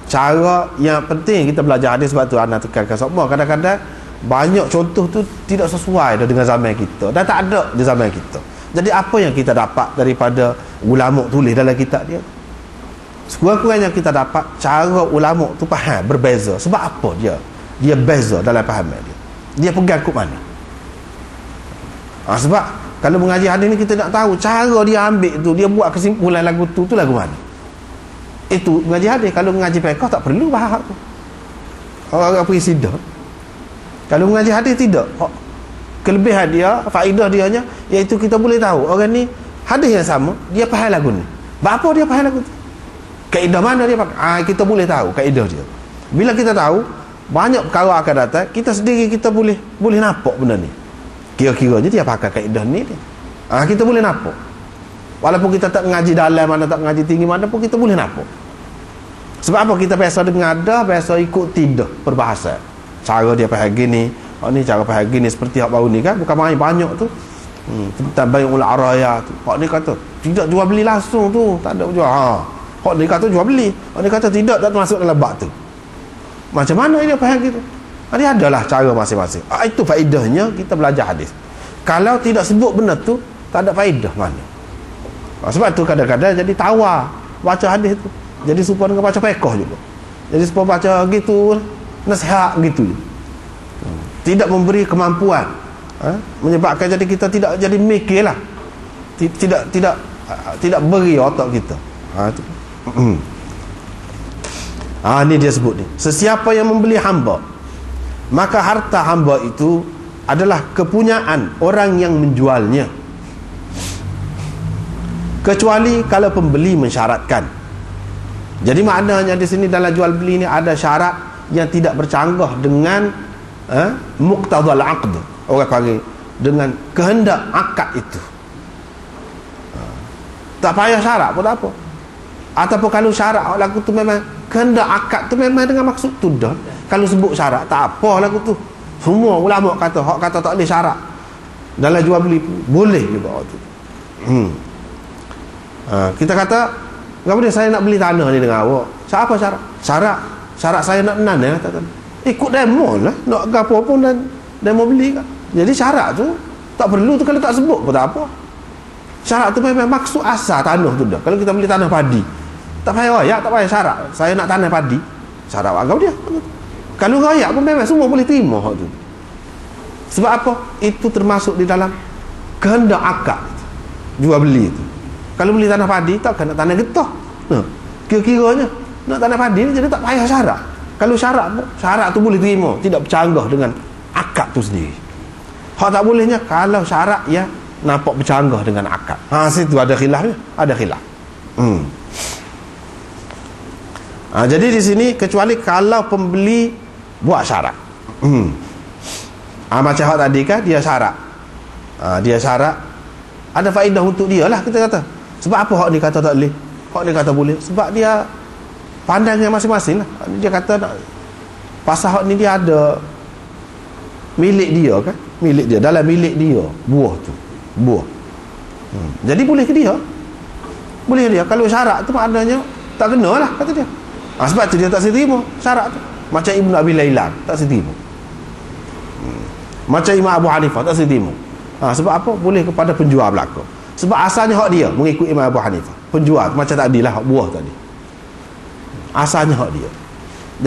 cara yang penting kita belajar hadis. Sebab tu anak tekankan semua, kadang-kadang banyak contoh tu tidak sesuai dah dengan zaman kita dan tak ada di zaman kita. Jadi apa yang kita dapat daripada ulama tulis dalam kitab dia, sekurang-kurangnya kita dapat cara ulama tu faham berbeza. Sebab apa dia beza dalam fahaman dia pegang kut mana. Sebab kalau mengaji hadis ni kita nak tahu cara dia ambil tu, dia buat kesimpulan lagu tu lagu mana. Itu mengaji hadis. Kalau mengaji fiqh tak perlu bahas tu. Orang pergi sidang. Kalau mengaji hadis tidak. Kelebihan dia, faedah dianya iaitu kita boleh tahu orang ni hadis yang sama, dia faham lagu ni. Apa dia faham lagu tu? Kaedah mana dia pakai? Kita boleh tahu kaedah dia. Bila kita tahu, banyak perkara akan datang, kita sendiri kita boleh nampak benda ni. Kira-kiranya dia pakai kaedah ni. Kita boleh nampak. Walaupun kita tak mengaji dalam mana, tak mengaji tinggi mana pun, kita boleh nampak. Sebab apa? Kita biasa dengar dah, biasa ikut tidak perbahasan. Cara dia faham gini, ni cara faham gini, seperti hak baru ni kan, bukan main banyak tu. Tentang bayul araya tu. Hak ni kata tidak jual beli langsung tu, tak ada jual. Hak ni kata jual beli. Hak ni kata tidak, tak masuk dalam bab tu. Macam mana dia faham gitu? Dia adalah cara masing-masing. Itu faedahnya kita belajar hadis. Kalau tidak sebut benda tu, tak ada faedah mana. Sebab tu kadang-kadang jadi tawar baca hadis tu. Jadi serupa dengan baca fiqh juga. Jadi serupa baca gitu, nasihat gitu. Tidak memberi kemampuan. Menyebabkan jadi kita tidak jadi mikirlah. Tidak beri otak kita. Ni dia sebut ni. Sesiapa yang membeli hamba, maka harta hamba itu adalah kepunyaan orang yang menjualnya, kecuali kalau pembeli mensyaratkan. Jadi maknanya di sini dalam jual beli ni ada syarat yang tidak bercanggah dengan muqtadal aqd. Orang panggil dengan kehendak akad itu. Tak payah syarat pun tak apa. Ataupun kalau syarat lagu tu memang kehendak akad tu memang dengan maksud tu dah. Kalau sebut syarat tak apa lagu tu. Semua ulama kata hak kata tak boleh syarat dalam jual beli boleh juga tu. Kita kata apa dia, saya nak beli tanah ni dengan awak. Siapa syarat? Syarat saya nak nan ya, kata. Ikut demo lah, nak gapo pun dan demo beli kan. Jadi syarat tu tak perlu tu, kalau tak sebut pun tak apa. Syarat tu memang maksud asal tanah tu dah. Kalau kita beli tanah padi, tak payah royak, tak payah syarat. Saya nak tanah padi, syarat agak dia. Kalau royak pun memang semua boleh terima hak tu. Sebab apa? Itu termasuk di dalam kehendak akad jual beli itu. Kalau beli tanah padi tak kena tanah getah. Kira-kiranya nak tanah padi ni, jadi tak payah syarat. Kalau syarat tu boleh terima, tidak bercanggah dengan akad tu sendiri. Hak tak bolehnya kalau syarat ya nampak bercanggah dengan akad. Situ ada khilafnya, ada khilaf. Jadi di sini kecuali kalau pembeli buat syarat. Macam hak tadi kan dia syarat. Dia syarat ada faedah untuk dia lah, kita kata. Sebab apa hak ni kata tak boleh, hak ni kata boleh? Sebab dia pandangnya masing-masing lah. Dia kata pasal hak ni dia ada milik dia kan, milik dia, dalam milik dia buah tu, buah. Jadi boleh ke dia, boleh dia. Kalau syarat tu maknanya tak kena lah, kata dia. Sebab tu dia tak terima syarat tu. Macam Ibn Abi Laylan tak terima, macam Imam Abu Hanifah tak terima. Sebab apa? Boleh kepada penjual belaka. Sebab asalnya hak dia mengikut Imam Abu Hanifah. Penjual macam tadi lah, hak buah tadi asalnya hak dia.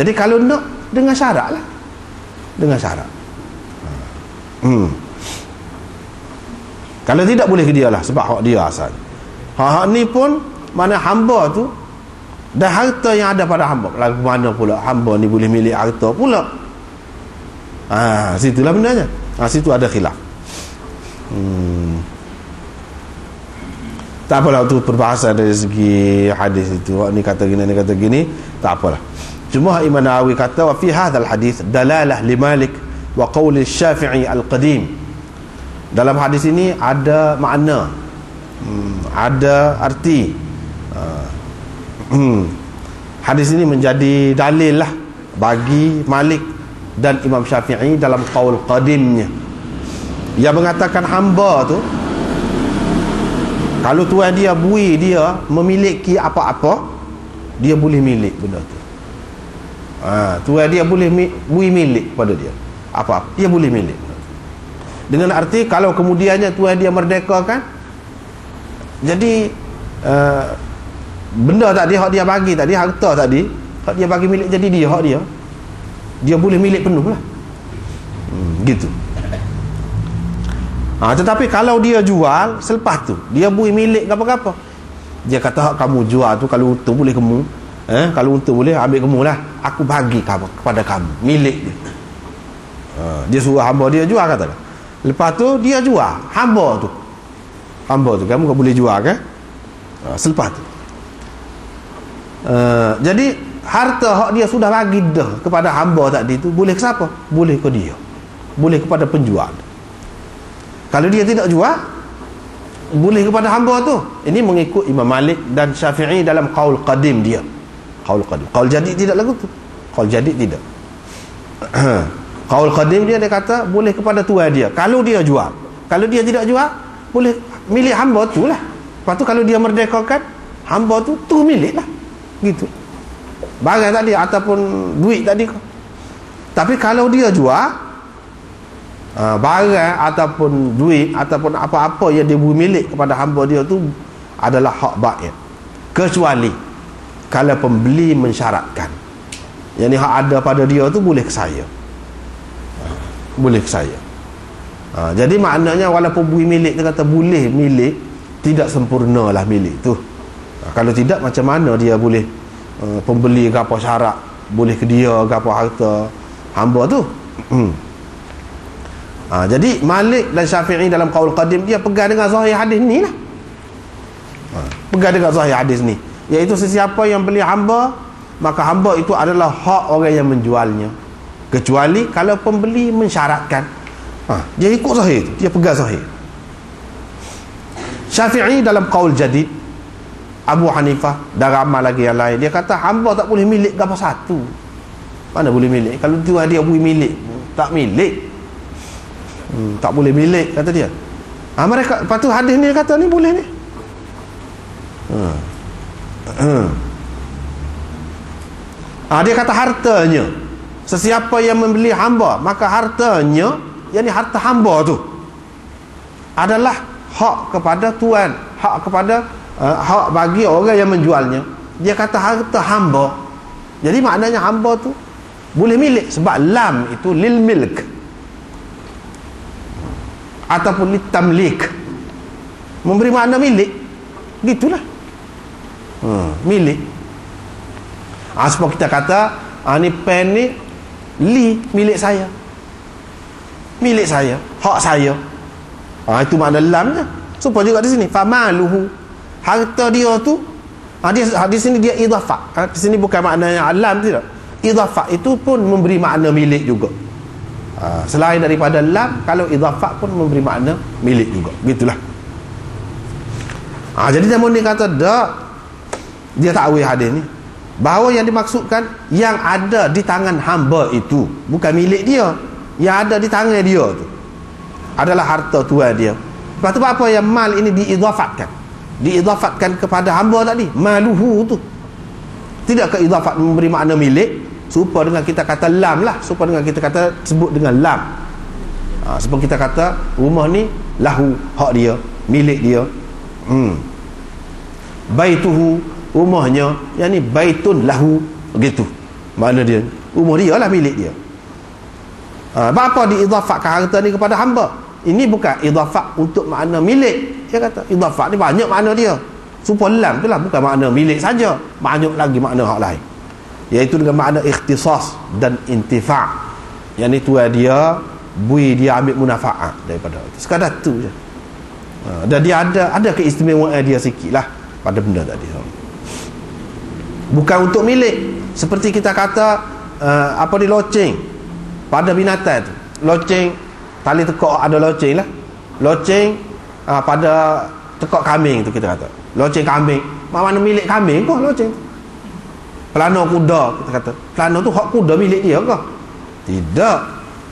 Jadi kalau nak dengan syarat lah, dengan syarat. Kalau tidak boleh ke dia lah, sebab hak dia asalnya. Hak ni pun mana hamba tu dan harta yang ada pada hamba. Lagu mana pula hamba ni boleh milik harta pula? Situlah bendanya. Situ ada khilaf. Tak apalah tu perbahasan dari segi hadis itu. Ni kata gini, ni kata gini, tak apalah. Cuma Imam Nawawi kata wa fi hadzal hadis dalalah li Malik wa qauli Syafi'i al-qadim. Dalam hadis ini ada makna, ada arti. Hadis ini menjadi dalil lah bagi Malik dan Imam Syafi'i dalam qaul qadimnya, yang mengatakan hamba tu kalau tuan dia bui dia memiliki apa-apa, dia boleh milik benda tu. Tuan dia boleh bui milik pada dia. Apa dia boleh milik. Dengan arti kalau kemudiannya tuan dia merdeka kan, jadi benda tadi hak dia bagi tadi, harta tadi hak dia bagi milik, jadi dia hak dia boleh milik penuh lah. Gitu. Tetapi kalau dia jual, selepas tu dia bui milik apa-apa, dia kata hak kamu jual tu kalau untung boleh kamu, kalau untung boleh ambil kamu lah, aku bagi kamu kepada kamu, milik dia. Dia suruh hamba dia jual, katalah. Lepas tu dia jual hamba tu kamu tak boleh jual kan. Selepas tu jadi harta hak dia sudah bagi dah kepada hamba tadi tu, boleh ke siapa? Boleh ke dia, boleh kepada penjual. Kalau dia tidak jual, boleh kepada hamba tu. Ini mengikut Imam Malik dan Syafi'i dalam qaul qadim dia. Qaul qadim. Qaul jadid tidak lagu tu. Qaul jadid tidak. Qaul qadim dia kata boleh kepada tuan dia kalau dia jual. Kalau dia tidak jual, boleh milik hamba tu lah. Lepas tu kalau dia merdekakan hamba tu milik lah. Gitu. Barang tadi ataupun duit tadi. Tapi kalau dia jual barang ataupun duit ataupun apa-apa yang dia milik kepada hamba dia tu adalah hak baik, kecuali kalau pembeli mensyaratkan, yang ni hak ada pada dia tu boleh ke saya, boleh ke saya. Jadi maknanya walaupun bui milik dia kata boleh milik, tidak sempurna lah milik tu. Kalau tidak macam mana dia boleh pembeli ke apa syarat boleh ke dia ke apa harta hamba tu. Jadi Malik dan Syafi'i dalam qaul qadim dia pegang dengan zahir hadis ni lah. Pegang dengan zahir hadis ni, iaitu sesiapa yang beli hamba, maka hamba itu adalah hak orang yang menjualnya, kecuali kalau pembeli mensyaratkan. Dia ikut zahir tu, dia pegang zahir. Syafi'i dalam qaul jadid, Abu Hanifah dan ramai lagi yang lain, dia kata hamba tak boleh milik apa satu. Mana boleh milik? Kalau tuan dia boleh milik, tak milik. Tak boleh milik, kata dia. Mereka, lepas tu hadis ni kata ni boleh ni. Dia kata hartanya, sesiapa yang membeli hamba, maka hartanya, yakni harta hamba tu adalah hak kepada tuan, hak kepada hak bagi orang yang menjualnya. Dia kata harta hamba, jadi maknanya hamba tu boleh milik, sebab lam itu lil milk ataupun litamlik, memberi makna milik, gitulah. Milik. Sebab kita kata ni pen ni milik saya, milik saya, hak saya. Itu makna lamnya. Supaya juga di sini famaluhu, harta dia tu di sini dia idhafah. Di sini bukan maknanya alam, tidak. Idhafah itu pun memberi makna milik juga. Selain daripada lam, kalau idhafah pun memberi makna milik juga, gitulah. Jadi namun dia kata dia takwil hadis ni bahawa yang dimaksudkan yang ada di tangan hamba itu bukan milik dia, yang ada di tangan dia tu adalah harta tuan dia. Lepas tu apa yang mal ini diidhafatkan kepada hamba tadi, maluhu tu, tidak ke idhafat memberi makna milik, serupa dengan kita kata lam lah, serupa dengan kita kata sebut dengan lam. Sebab kita kata rumah ni lahu, hak dia, milik dia. Baituhu, rumahnya, yang ni baitun lahu, begitu makna dia, rumah dia lah milik dia. Apa diidhafatkan harta ni kepada hamba? Ini bukan idhafat untuk makna milik. Dia kata idhafat ni banyak makna dia, serupa lam tu lah, bukan makna milik saja, banyak lagi makna hak lain, iaitu dengan makna ikhtisas dan intifa', yang ni tuan dia bui dia ambil munafaat daripada itu, sekadar tu je. Dan dia ada keistimewaan dia sikit lah pada benda tadi, bukan untuk milik. Seperti kita kata di loceng pada binatang tu, loceng tali tekak, ada loceng lah, loceng pada tekak kambing tu, kita kata loceng kambing, mana milik kambing kau loceng tu. Pelana kuda, kita kata pelana tu hak kuda milik dia ke? Tidak.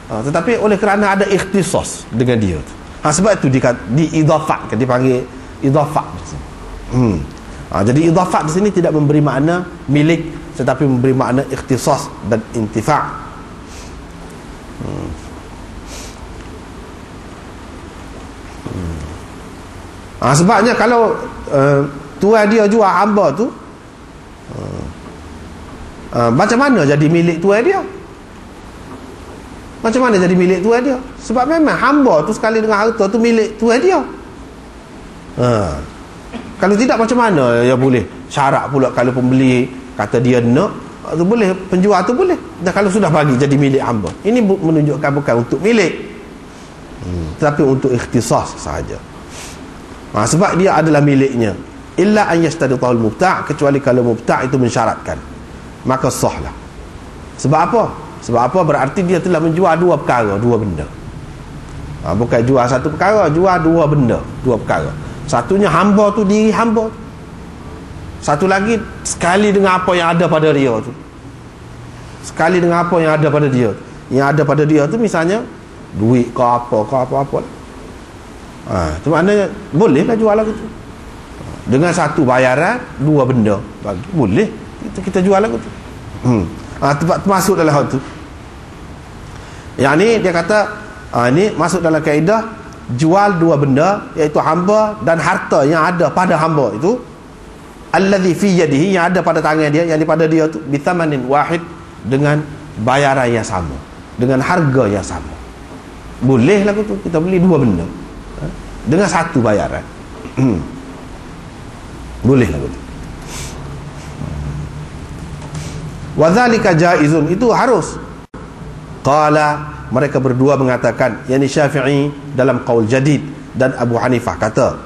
Tetapi oleh kerana ada ikhtisas dengan dia tu, sebab itu diidhafatkan, dipanggil idhafat. Jadi idhafat di sini tidak memberi makna milik tetapi memberi makna ikhtisas dan intifa'. Sebabnya kalau tuan dia jual hamba tu, macam mana jadi milik tuan dia? Macam mana jadi milik tuan dia? Sebab memang hamba tu sekali dengan harta tu milik tuan dia. Kalau tidak, macam mana ya boleh syarat pula kalau pembeli kata dia nak tu boleh, penjual tu boleh. Dan kalau sudah bagi jadi milik hamba, ini menunjukkan bukan untuk milik, tetapi untuk ikhtisas sahaja. Sebab dia adalah miliknya. Illa an yashtadithul mubta', kecuali kalau mubta' itu mensyaratkan, maka sahlah. Sebab apa? Sebab apa? Berarti dia telah menjual dua perkara, dua benda. Bukan jual satu perkara, jual dua benda, dua perkara. Satunya hamba tu, diri hamba tu. Satu lagi sekali dengan apa yang ada pada dia tu. Sekali dengan apa yang ada pada dia. Yang ada pada dia tu misalnya duit ke apa. Itu maknanya bolehlah jual lagu tu. Dengan satu bayaran, dua benda bagi. Boleh kita jual lagu tu. Termasuk dalam hal tu. Yang ni dia kata, ni masuk dalam kaedah jual dua benda, iaitu hamba dan harta yang ada pada hamba itu, allazi fi yadihi, yang ada pada tangan dia, yang pada dia tu, bithamanin wahid, dengan bayaran yang sama, dengan harga yang sama. Boleh lagu tu kita beli dua benda dengan satu bayaran. Boleh lagu tu. Wadzalika jaizun, itu harus. Qala, mereka berdua mengatakan, yakni Syafi'i dalam qaul jadid dan Abu Hanifah kata,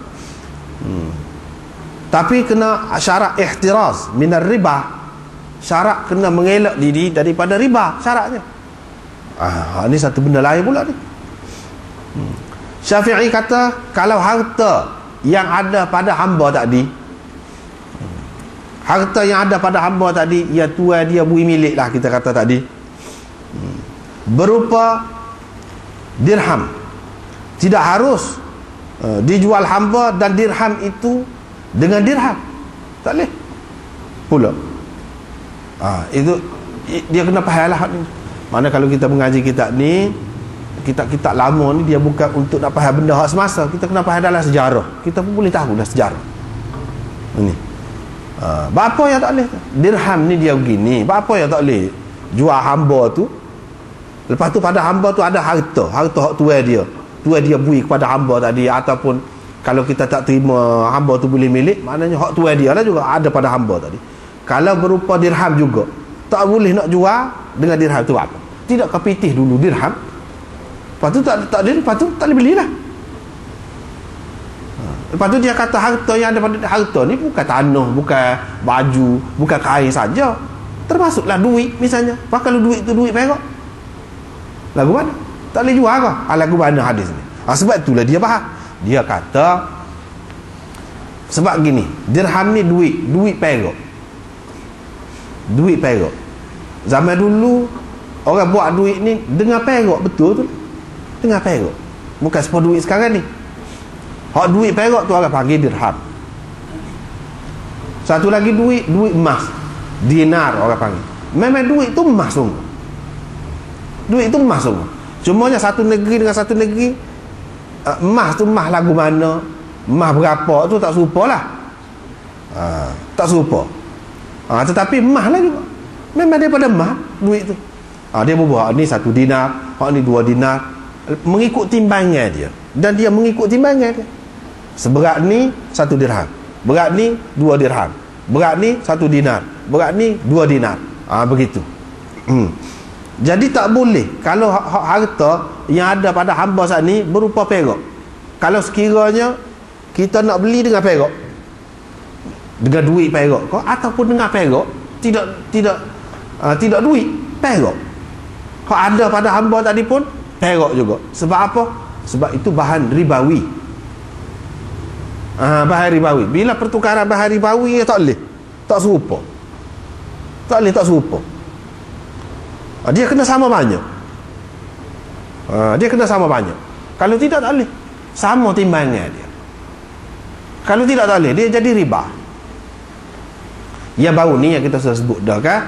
tapi kena syarat ihtiraz minar riba, syarat kena mengelak diri daripada riba syaratnya. Ini satu benda lain pula ni. Syafi'i kata kalau harta yang ada pada hamba tadi, harta yang ada pada hamba tadi, ya tuan dia bui milik lah kita kata tadi, berupa dirham, tidak harus dijual hamba dan dirham itu dengan dirham, tak boleh pula. Itu dia kena faham lah. Mana kalau kita mengaji kitab ni, kitab-kitab lama ni, dia bukan untuk nak faham benda hak semasa, kita kena faham dalam sejarah, kita pun boleh tahu dah sejarah ini. Apa yang tak boleh? Dirham ni dia begini, apa yang tak boleh jual hamba tu. Lepas tu pada hamba tu ada harta hak tuan dia bui kepada hamba tadi, ataupun kalau kita tak terima hamba tu boleh milik, maknanya hak tuan dia lah juga ada pada hamba tadi. Kalau berupa dirham juga tak boleh nak jual dengan dirham tu apa? Tidak kepitih dulu dirham, lepas tu tak lepas tu tak boleh belilah. Lepas tu dia kata harta yang ada pada harta ni bukan tanah, bukan baju, bukan kain saja, termasuklah duit misalnya. Kalau duit tu duit perak, lagu mana? Tak boleh jual ke? Lagu mana hadis ni? Sebab itulah dia bahas. Dia kata sebab gini, dirham ni duit perak. Duit perak. Zaman dulu orang buat duit ni dengan perak, betul tu. Dengan perak. Bukan seperti duit sekarang ni. Hak duit perak tu orang panggil dirham. Satu lagi duit emas, dinar orang panggil. Memang duit tu emas sungguh. Duit tu emas semua. Cumanya satu negeri dengan satu negeri, emas tu emas lagu mana, emas berapa tu tak serupa lah. Tak serupa. Tetapi emas lah juga. Memang daripada emas duit tu. Dia berbuat ni satu dinar, hak ni 2 dinar, mengikut timbangan dia. Dan dia mengikut timbangan dia. Seberat ni 1 dirham, berat ni 2 dirham, berat ni 1 dinar, berat ni 2 dinar. Begitu. Jadi tak boleh kalau harta yang ada pada hamba saat ni berupa perak. Kalau sekiranya kita nak beli dengan perak, dengan duit perak kau, ataupun dengan perak tidak duit perak, kau ada pada hamba tadi pun perak juga. Sebab apa? Sebab itu bahan ribawi. Bahan ribawi. Bila pertukaran bahan ribawi, tak boleh, tak serupa, tak boleh, tak serupa. Dia kena sama banyak. Dia kena sama banyak. Kalau tidak tak boleh. Sama timbangan dia. Kalau tidak tak boleh, dia jadi riba. Yang baru ni yang kita sudah sebut dah kan,